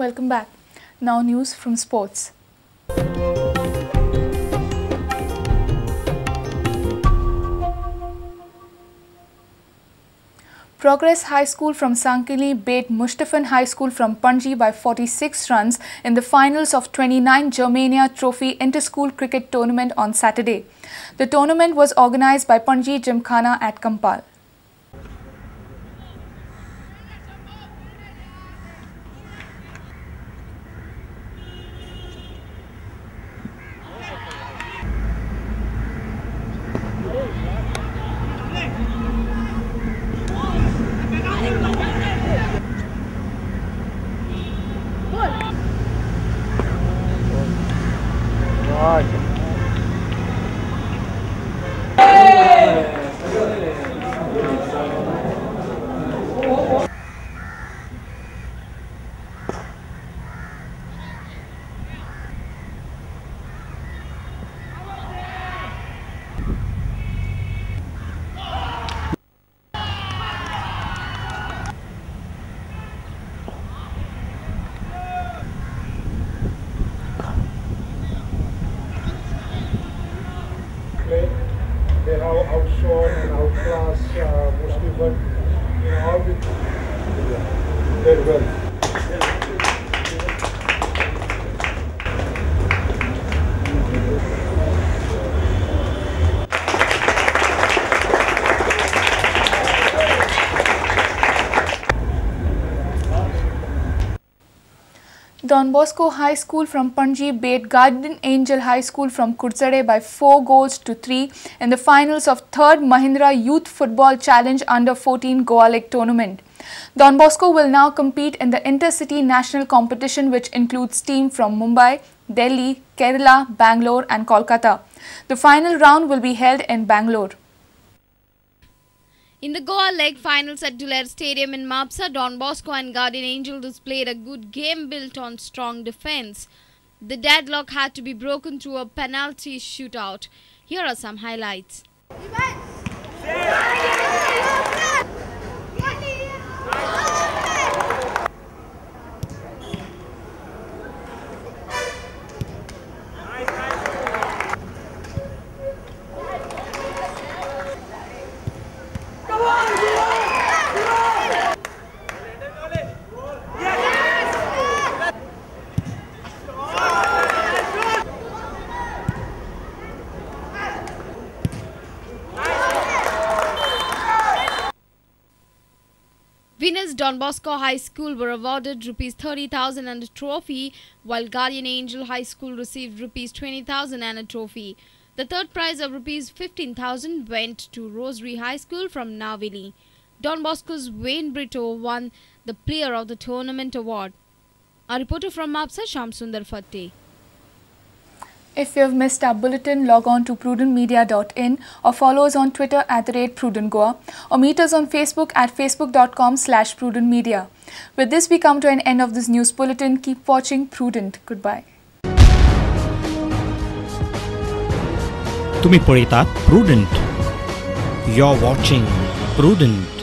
welcome back. Now news from sports. Progress High School from Sanquelim beat Mushtifund High School from Panaji by 46 runs in the finals of 29 Germania Trophy Inter-School Cricket Tournament on Saturday. The tournament was organised by Panaji Gymkhana at Kampal. They have outshone and outclassed Mushtifund in all the very well. Don Bosco High School from Panaji beat Guardian Angel High School from Kurtsade by 4 goals to 3 in the finals of 3rd Mahindra Youth Football Challenge Under-14 Goa League Tournament. Don Bosco will now compete in the Intercity National Competition, which includes teams from Mumbai, Delhi, Kerala, Bangalore and Kolkata. The final round will be held in Bangalore. In the Goa League finals at Dulair Stadium in Mapsa, Don Bosco and Guardian Angel displayed a good game built on strong defence. The deadlock had to be broken through a penalty shootout. Here are some highlights. Winners Don Bosco High School were awarded ₹30,000 and a trophy, while Guardian Angel High School received ₹20,000 and a trophy. The third prize of ₹15,000 went to Rosary High School from Navili. Don Bosco's Wayne Brito won the Player of the Tournament award. A reporter from Mapsa, Shamsundar Fatte. If you have missed our bulletin, log on to prudentmedia.in or follow us on Twitter @PrudentGoa or meet us on Facebook at facebook.com/PrudentMedia. With this, we come to an end of this news bulletin. Keep watching Prudent. Goodbye. तुम्ही पळयतात Prudent. You're watching Prudent.